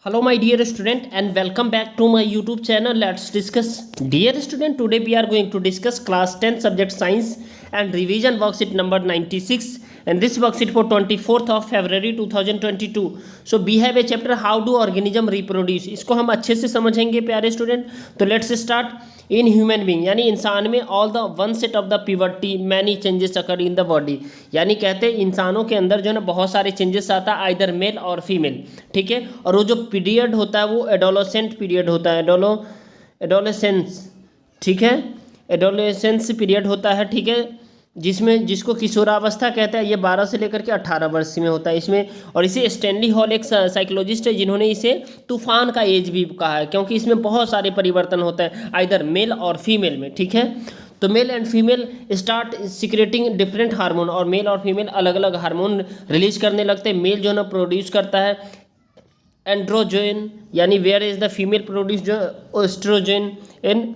Hello my dear student and welcome back to my YouTube channel. Let's discuss. Dear student, today we are going to discuss class 10 subject science and revision worksheet number 96, and this worksheet for 24th of February 2022. So we have a chapter how do organism reproduce. इसको हम अच्छे से समझेंगे प्यारे student. तो let's start. In human being यानी इंसान में all the one set of the puberty many changes occur in the body. यानी कहते हैं इंसानों के अंदर जो है ना बहुत सारे चेंजेस आता है आइदर मेल और फीमेल. ठीक है. और वो जो पीरियड होता है वो एडोलोसेंट पीरियड होता है. एडोलेसेंस. ठीक है. एडोलेसेंस पीरियड होता है. ठीक है. जिसमें जिसको किशोरावस्था कहते हैं ये 12 से लेकर के 18 वर्ष में होता है इसमें. और इसे स्टैनली हॉल एक साइकोलॉजिस्ट है जिन्होंने इसे तूफान का एज भी कहा है, क्योंकि इसमें बहुत सारे परिवर्तन होता है आइदर मेल और फीमेल में. ठीक है. तो male and female start secreting different hormone, और मेल और फीमेल अलग अलग हार्मोन रिलीज करने लगते हैं. मेल जो है ना प्रोड्यूस करता है एंड्रोजन, यानी where is the female produce जो एस्ट्रोजन एंड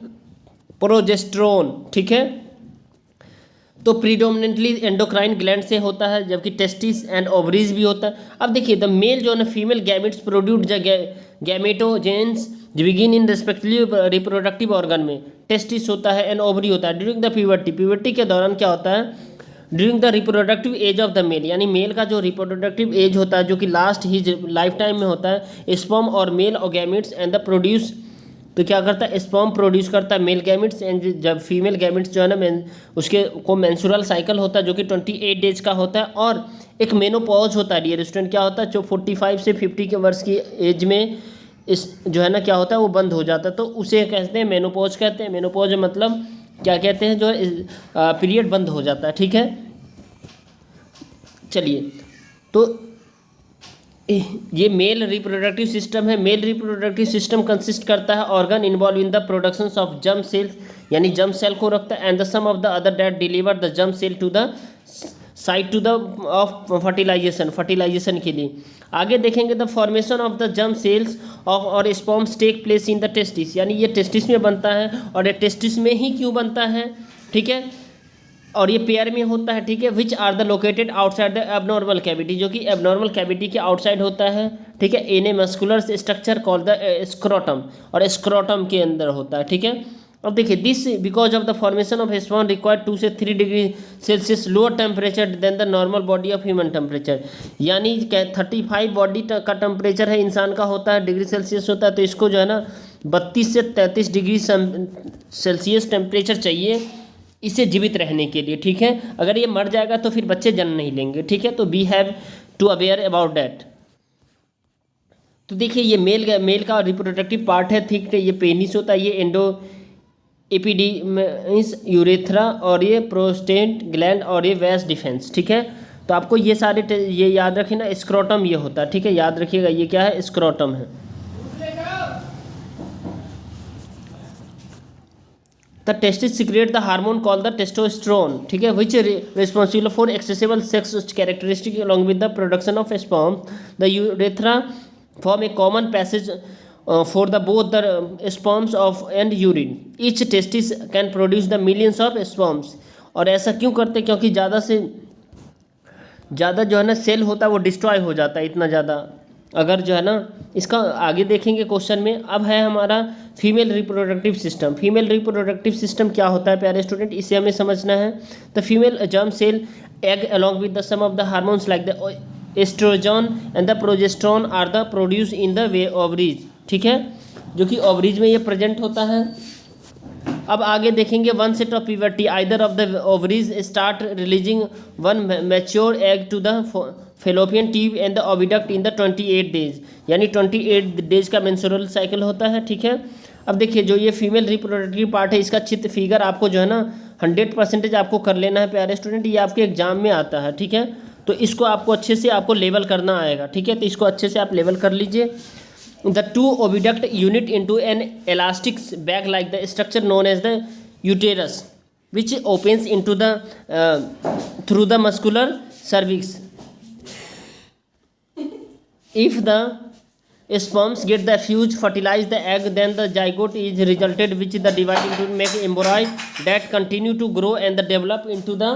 प्रोजेस्टेरोन. ठीक है. तो प्रीडोमिनेंटली एंडोक्राइन ग्लैंड से होता है, जबकि टेस्टिस एंड ओवरीज भी होता है. अब देखिए द मेल जो है ना female gametes produce gametogenesis begin in respective reproductive organ में. टेस्टिस होता है एंड ओवरी होता है. ड्यूरिंग द प्यूबर्टी, प्यूबर्टी के दौरान क्या होता है during the reproductive age of the male, यानी मेल का जो रिप्रोडक्टिव एज होता है जो कि लास्ट ही लाइफ टाइम में होता है. स्पर्म और मेल और गैमेट्स एंड द प्रोड्यूस, तो क्या करता है स्पर्म प्रोड्यूस करता है मेल गैमेट्स, एंड जब फीमेल गैमेट्स जो है ना उसके को मेंस्ट्रुअल साइकिल होता है जो कि 28 डेज का होता है. और एक मेनोपॉज होता है डियर स्टूडेंट, क्या होता है जो 45 से 50 के वर्ष की एज में इस जो है ना क्या होता है वो बंद हो जाता है. तो उसे कहते हैं मेनोपॉज कहते हैं. मेनोपॉज मतलब क्या कहते हैं जो पीरियड बंद हो जाता है. ठीक है. चलिए, तो ये मेल रिप्रोडक्टिव सिस्टम है. मेल रिप्रोडक्टिव सिस्टम कंसिस्ट करता है organ involve in the production of germ cells, यानी जर्म सेल को रखता है, and the sum of the other that deliver the germ cell to the site to the of fertilization, fertilization के लिए. आगे देखेंगे the formation of the germ cells of or sperms take place in the testis, यानी ये testis में बनता है. और ये टेस्टिस में ही क्यों बनता है. ठीक है. और ये पेयर में होता है. ठीक है. Which are the located outside the abnormal cavity, जो कि एबनॉर्मल कैविटी के आउटसाइड होता है. ठीक है. In a muscular structure called the scrotum, और स्क्रोटम के अंदर होता है. ठीक है. अब देखिए this because of the formation of sperm required 2 से 3 degree Celsius lower temperature than the normal body of human temperature, यानी 35 बॉडी का टेम्परेचर है इंसान का होता है डिग्री सेल्सियस होता है. तो इसको जो है ना 32 से 33 डिग्री सेल्सियस टेम्परेचर चाहिए इसे जीवित रहने के लिए. ठीक है. अगर ये मर जाएगा तो फिर बच्चे जन्म नहीं लेंगे. ठीक है. तो we have to aware about that. तो देखिए ये मेल का रिप्रोडक्टिव पार्ट है. ठीक है. ये पेनिस होता है, ये एंडो एपिडिमिस यूरेथ्रा, और ये प्रोस्टेट ग्लैंड, और ये वेस डिफेंस. ठीक है. तो आपको ये सारे ये याद रखिए ना. स्क्रोटम ये होता है. ठीक है. याद रखिएगा ये क्या है स्क्रोटम है. The testis secrete the hormone called the testosterone. ठीक है. which responsible for excessive sex characteristic along with the production of sperm. The urethra form a common passage for the both the sperms of and urine. Each testis can produce the millions of sperms. और ऐसा क्यों करते हैं क्योंकि ज़्यादा से ज़्यादा जो है ना सेल होता है वो डिस्ट्रॉय हो जाता है इतना ज़्यादा. अगर जो है ना इसका आगे देखेंगे क्वेश्चन में. अब है हमारा female reproductive system. Female reproductive system क्या होता है प्यारे स्टूडेंट, इसे हमें समझना है. The female germ cell egg along with the sum of the hormones like the estrogen and the progesterone are the produce in the way ovaries. ठीक है. जो कि ओवरीज में ये प्रेजेंट होता है. अब आगे देखेंगे onset of puberty either of the ovaries start releasing one mature egg to the fallopian tube and the oviduct in the 28 days, यानी 28 डेज का मेंस्ट्रुअल साइकिल होता है. ठीक है. अब देखिए जो ये फीमेल रिप्रोडक्टिव पार्ट है इसका चित्र फिगर आपको जो है ना 100% आपको कर लेना है प्यारे स्टूडेंट. ये आपके एग्जाम में आता है. ठीक है. तो इसको आपको अच्छे से आपको लेवल करना आएगा. ठीक है. तो इसको अच्छे से आप लेवल कर लीजिए. The two oviduct unit into an elastic bag like the structure known as the uterus, which opens into the through the muscular cervix. If the sperms get the fuse, fertilize the egg, then the zygote is resulted, which the dividing to make embryo that continue to grow and the develop into the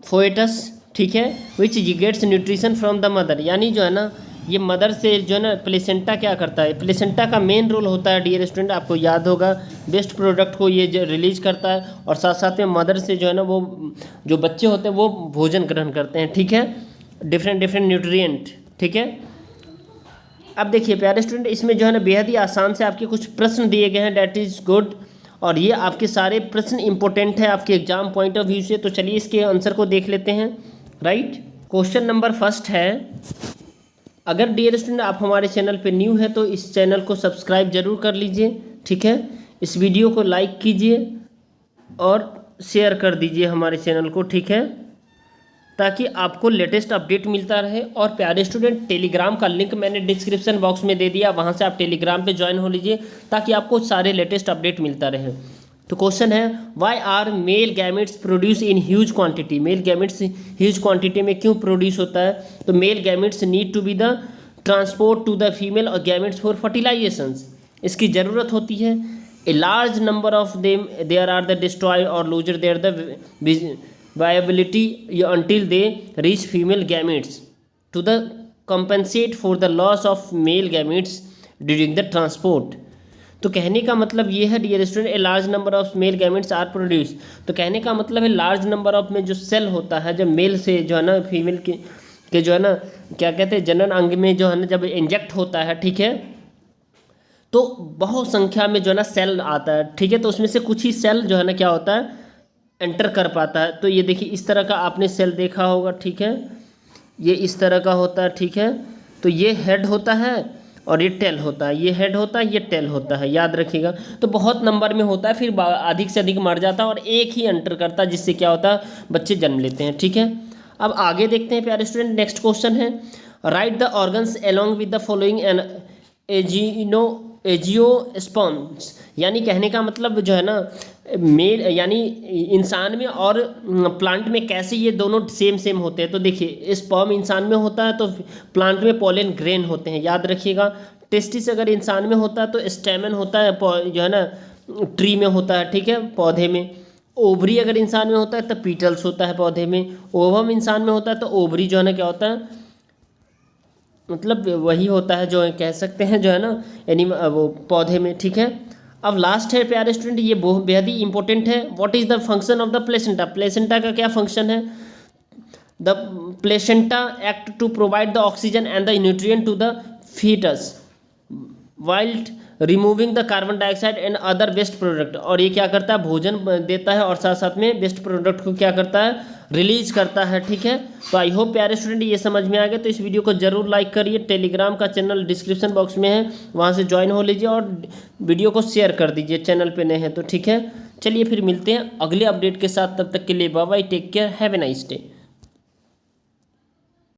fetus. ठीक है, which gets nutrition from the mother, यानी जो है ना ये mother से जो है ना प्लेसेंटा क्या करता है, प्लेसेंटा का मेन रोल होता है डियर स्टूडेंट, आपको याद होगा, वेस्ट प्रोडक्ट को ये रिलीज करता है और साथ साथ में मदर से जो है ना वो जो बच्चे होते हैं वो भोजन ग्रहण करते हैं, ठीक है, डिफरेंट न्यूट्रिएंट, ठीक है। अब देखिए प्यारे स्टूडेंट, इसमें जो है ना बेहद ही आसान से आपके कुछ प्रश्न दिए गए हैं, डैट इज़ गुड, और ये आपके सारे प्रश्न इंपॉर्टेंट है आपके एग्जाम पॉइंट ऑफ व्यू से। तो चलिए इसके आंसर को देख लेते हैं। राइट, क्वेश्चन नंबर फर्स्ट है, अगर डियर स्टूडेंट आप हमारे चैनल पे न्यू है तो इस चैनल को सब्सक्राइब जरूर कर लीजिए, ठीक है, इस वीडियो को लाइक कीजिए और शेयर कर दीजिए हमारे चैनल को, ठीक है, ताकि आपको लेटेस्ट अपडेट मिलता रहे। और प्यारे स्टूडेंट, टेलीग्राम का लिंक मैंने डिस्क्रिप्शन बॉक्स में दे दिया, वहाँ से आप टेलीग्राम पे ज्वाइन हो लीजिए ताकि आपको सारे लेटेस्ट अपडेट मिलता रहे। तो क्वेश्चन है, why are male gametes produce in huge quantity, male gametes huge quantity में क्यों प्रोड्यूस होता है? तो male gametes need to be the transport to the female or gametes for fertilizations, इसकी ज़रूरत होती है। A large number of them there are the destroy or loser there the viability until they reach female gametes to the compensate for the loss of male gametes during the transport। तो कहने का मतलब ये है dear student, a large number of male gametes are produce, तो कहने का मतलब है लार्ज नंबर ऑफ में जो सेल होता है जब मेल से जो है ना फीमेल के जो है ना क्या कहते हैं जनन अंग में जो है ना जब इंजेक्ट होता है, ठीक है, तो बहुत संख्या में जो है ना सेल आता है, ठीक है, तो उसमें से कुछ ही सेल जो है ना क्या होता है एंटर कर पाता है। तो ये देखिए इस तरह का आपने सेल देखा होगा, ठीक है, ये इस तरह का होता है, ठीक है, तो ये हेड होता है और ये टेल होता है, ये हेड होता है, ये टेल होता है, याद रखिएगा। तो बहुत नंबर में होता है, फिर अधिक से अधिक मर जाता है और एक ही एंटर करता है, जिससे क्या होता है बच्चे जन्म लेते हैं, ठीक है। अब आगे देखते हैं प्यारे स्टूडेंट, नेक्स्ट क्वेश्चन है, write the organs along with the following an azoosperms, यानी कहने का मतलब जो है ना मेल यानी इंसान में और प्लांट में कैसे ये दोनों सेम होते हैं। तो देखिए स्पर्म इंसान में होता है तो प्लांट में पोलन ग्रेन होते हैं, याद रखिएगा। टेस्टिस अगर इंसान में होता है तो स्टेमन होता है जो है ना ट्री में होता है, ठीक है, पौधे में। ओवरी अगर इंसान में होता है तो पीटल्स होता है पौधे में। ओवम इंसान में होता है तो ओवरी जो है ना क्या होता है मतलब वही होता है जो कह सकते हैं जो है ना वो पौधे में, ठीक है। अब लास्ट है प्यारे स्टूडेंट, ये बेहद ही इंपॉर्टेंट है, what is the function of the placenta, placenta का क्या फंक्शन है? The placenta act to provide the oxygen and the nutrient to the fetus while removing the carbon dioxide and other waste product, और ये क्या करता है भोजन देता है और साथ साथ में वेस्ट प्रोडक्ट को क्या करता है रिलीज करता है, ठीक है। तो आई होप प्यारे स्टूडेंट ये समझ में आ गया। तो इस वीडियो को जरूर लाइक करिए, टेलीग्राम का चैनल डिस्क्रिप्शन बॉक्स में है, वहाँ से ज्वाइन हो लीजिए और वीडियो को शेयर कर दीजिए चैनल पे नए हैं तो, ठीक है। चलिए फिर मिलते हैं अगले अपडेट के साथ, तब तक के लिए bye bye, take care, have a nice day.